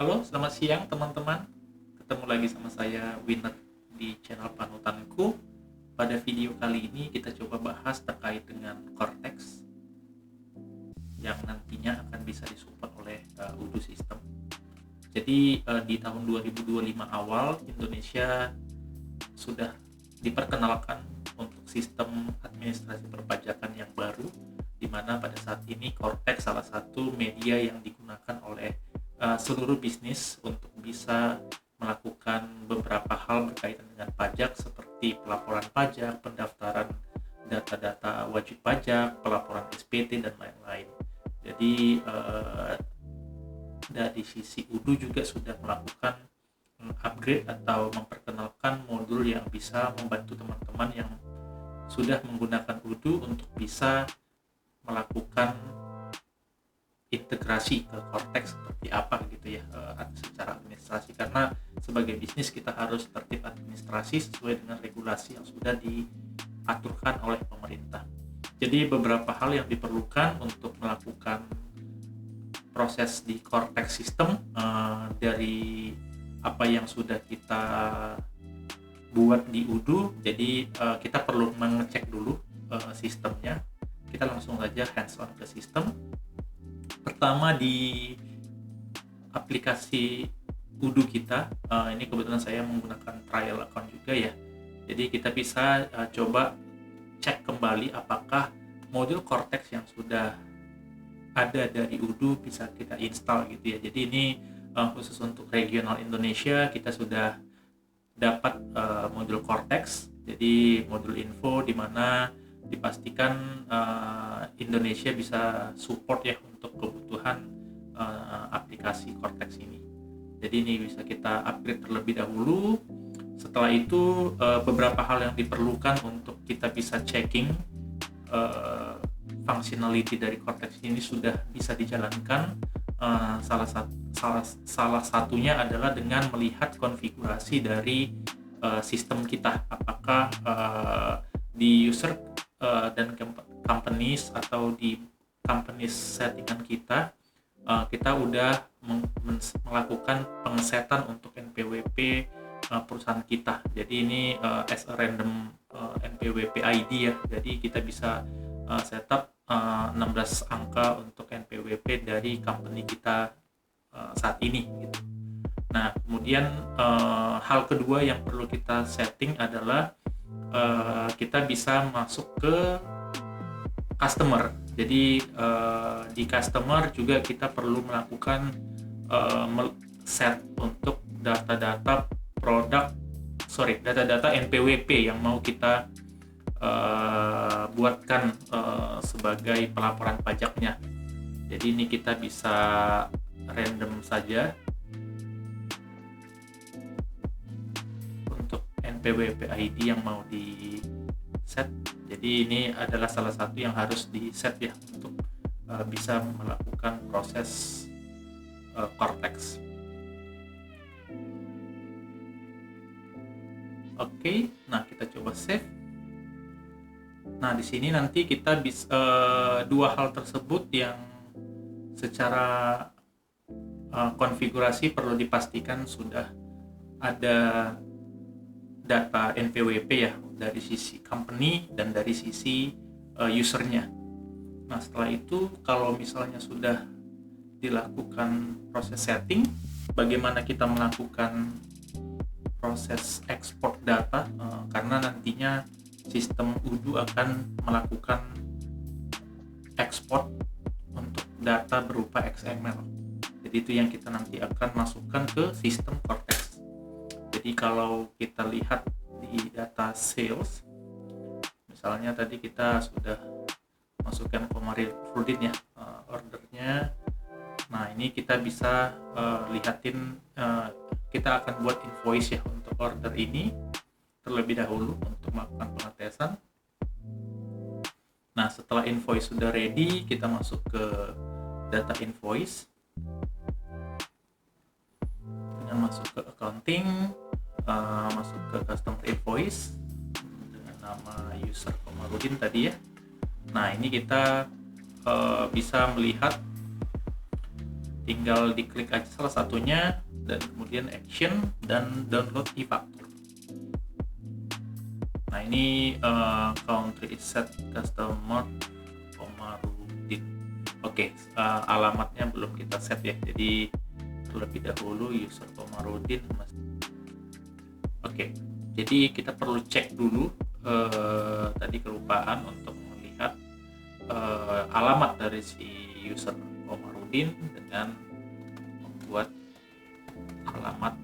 Halo, selamat siang teman-teman. Ketemu lagi sama saya Winner di channel panutanku. Pada video kali ini kita coba bahas terkait dengan Cortex yang nantinya akan bisa disupport oleh Udu System. Jadi di tahun 2025 awal Indonesia sudah diperkenalkan untuk sistem administrasi perpajakan yang baru, di mana pada saat ini Cortex salah satu media yang digunakan oleh seluruh bisnis untuk bisa melakukan beberapa hal berkaitan dengan pajak seperti pelaporan pajak, pendaftaran data-data wajib pajak, pelaporan SPT dan lain-lain. Jadi dari sisi Udu juga sudah melakukan upgrade atau memperkenalkan modul yang bisa membantu teman-teman yang sudah menggunakan Udu untuk bisa melakukan integrasi ke Cortex seperti apa gitu ya, secara administrasi, karena sebagai bisnis kita harus tertib administrasi sesuai dengan regulasi yang sudah diaturkan oleh pemerintah. Jadi beberapa hal yang diperlukan untuk melakukan proses di Cortex system dari apa yang sudah kita buat di Udu. Jadi kita perlu mengecek dulu sistemnya. Kita langsung saja hands on ke sistem. Pertama di aplikasi Udu kita, ini kebetulan saya menggunakan trial account juga ya. Jadi kita bisa coba cek kembali apakah modul Cortex yang sudah ada dari Udu bisa kita install gitu ya. Jadi ini khusus untuk regional Indonesia kita sudah dapat modul Cortex. Jadi modul info di mana dipastikan Indonesia bisa support ya untuk kebutuhan aplikasi Cortex ini. Jadi ini bisa kita upgrade terlebih dahulu. Setelah itu beberapa hal yang diperlukan untuk kita bisa checking functionality dari Cortex ini sudah bisa dijalankan. Salah satunya adalah dengan melihat konfigurasi dari sistem kita, apakah di user dan companies atau di companies settingan kita udah melakukan pengesetan untuk NPWP perusahaan kita. Jadi ini as a random NPWP ID ya. Jadi kita bisa setup 16 angka untuk NPWP dari company kita saat ini gitu. Nah, kemudian hal kedua yang perlu kita setting adalah kita bisa masuk ke customer. Jadi di customer juga kita perlu melakukan set untuk data-data data-data NPWP yang mau kita buatkan sebagai pelaporan pajaknya. Jadi ini kita bisa random saja untuk NPWP ID yang mau di set. Jadi ini adalah salah satu yang harus di set ya untuk bisa melakukan proses Cortex. Oke, nah kita coba save. Nah, di sini nanti kita bisa dua hal tersebut yang secara konfigurasi perlu dipastikan sudah ada data NPWP ya dari sisi company dan dari sisi usernya. Nah, setelah itu kalau misalnya sudah dilakukan proses setting, bagaimana kita melakukan proses ekspor data, karena nantinya sistem Udu akan melakukan ekspor untuk data berupa XML. Jadi itu yang kita nanti akan masukkan ke sistem Cortex. Jadi kalau kita lihat di data sales, misalnya tadi kita sudah masukkan Komarudin ya ordernya. Nah, ini kita bisa lihatin, kita akan buat invoice ya untuk order ini terlebih dahulu untuk melakukan pengetesan. Nah, setelah invoice sudah ready, kita masuk ke data invoice dengan masuk ke accounting, masuk ke customer invoice dengan nama user Komarudin tadi ya. Nah, ini kita bisa melihat tinggal diklik aja salah satunya dan kemudian action dan download e-faktur. Nah ini country is set customer Komarudin. Oke, alamatnya belum kita set ya, jadi terlebih dahulu user Komarudin. Oke, jadi kita perlu cek dulu, tadi kelupaan untuk melihat alamat dari si user Komarudin dengan membuat alamat.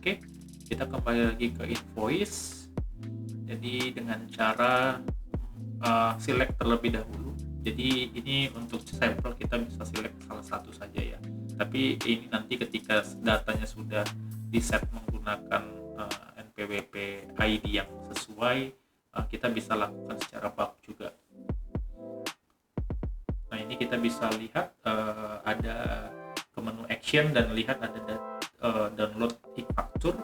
Oke, kita kembali lagi ke invoice. Jadi dengan cara select terlebih dahulu. Jadi ini untuk sampel kita bisa select salah satu saja ya. Tapi ini nanti ketika datanya sudah di set menggunakan NPWP ID yang sesuai, kita bisa lakukan secara bulk juga. Nah ini kita bisa lihat ada ke menu action dan lihat ada download e-faktur.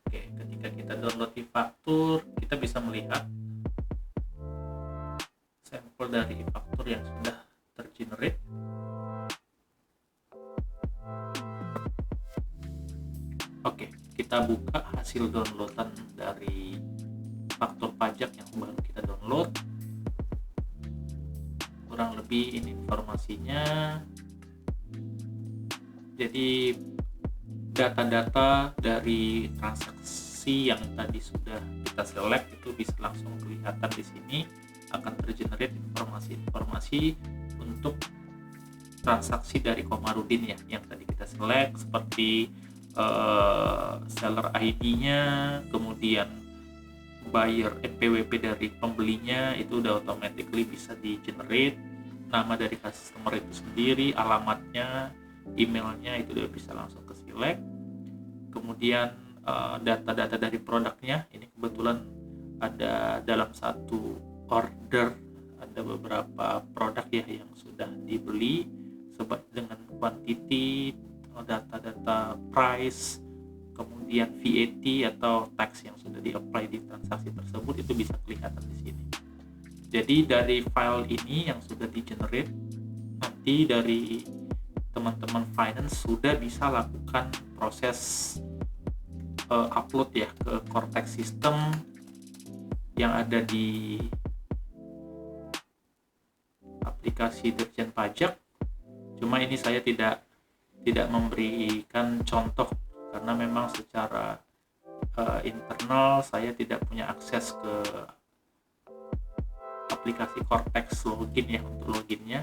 Oke, ketika kita download e-faktur, kita bisa melihat sampel dari e-faktur yang sudah tergenerate. Oke, kita buka hasil downloadan dari faktur pajak yang baru kita download. Kurang lebih ini informasinya. Jadi data-data dari transaksi yang tadi sudah kita select itu bisa langsung kelihatan di sini, akan tergenerate informasi-informasi untuk transaksi dari Komarudin ya yang tadi kita select, seperti seller ID-nya, kemudian buyer NPWP dari pembelinya itu udah automatically bisa di generate, nama dari customer itu sendiri, alamatnya, emailnya itu udah bisa langsung ke select. Kemudian data-data dari produknya, ini kebetulan ada dalam satu order ada beberapa produk ya yang sudah dibeli dengan quantity, data-data price, kemudian VAT atau tax yang sudah di-apply di transaksi tersebut itu bisa kelihatan di sini. Jadi dari file ini yang sudah di-generate, nanti dari teman-teman finance sudah bisa lakukan proses upload ya ke Cortex system yang ada di aplikasi Dirjen Pajak. Cuma ini saya tidak memberikan contoh karena memang secara internal saya tidak punya akses ke aplikasi Cortex login ya untuk loginnya.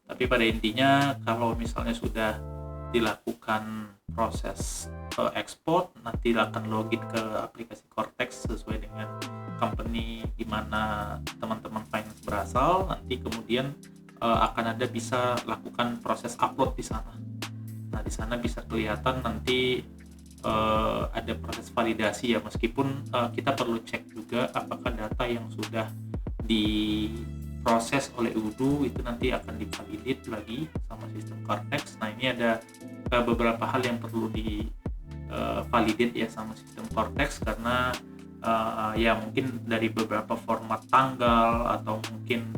Tapi pada intinya kalau misalnya sudah dilakukan proses export, nanti akan login ke aplikasi Cortex sesuai dengan company di mana teman-teman finance berasal, nanti kemudian akan ada bisa lakukan proses upload di sana. Nah, di sana bisa kelihatan nanti ada proses validasi ya, meskipun kita perlu cek juga apakah data yang sudah diproses oleh Udo itu nanti akan divalidate lagi sama sistem Cortex. Nah, ini ada beberapa hal yang perlu di validate ya sama sistem Cortex karena ya mungkin dari beberapa format tanggal atau mungkin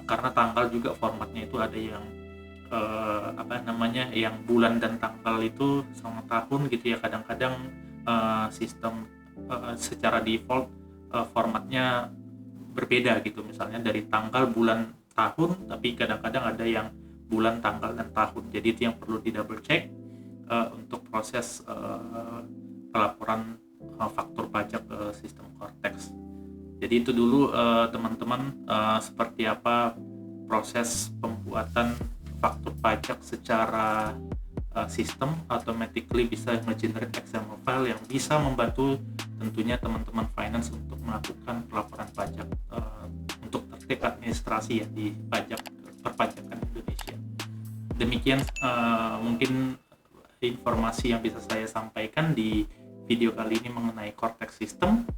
karena tanggal juga formatnya itu ada yang yang bulan dan tanggal itu sama tahun gitu ya. Kadang-kadang sistem secara default formatnya berbeda gitu, misalnya dari tanggal, bulan, tahun, tapi kadang-kadang ada yang bulan, tanggal, dan tahun. Jadi itu yang perlu di double check untuk proses pelaporan faktur pajak ke sistem Cortex. Jadi itu dulu teman-teman, seperti apa proses pembuatan faktur pajak secara sistem automatically bisa generate XML file yang bisa membantu tentunya teman-teman finance untuk melakukan pelaporan pajak untuk praktik administrasi ya di perpajakan Indonesia. Demikian mungkin informasi yang bisa saya sampaikan di video kali ini mengenai Cortex System.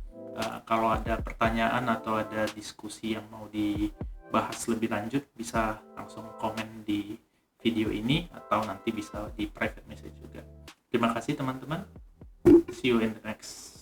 Kalau ada pertanyaan atau ada diskusi yang mau dibahas lebih lanjut, bisa langsung komen di video ini atau nanti bisa di private message juga. Terima kasih teman-teman. See you in the next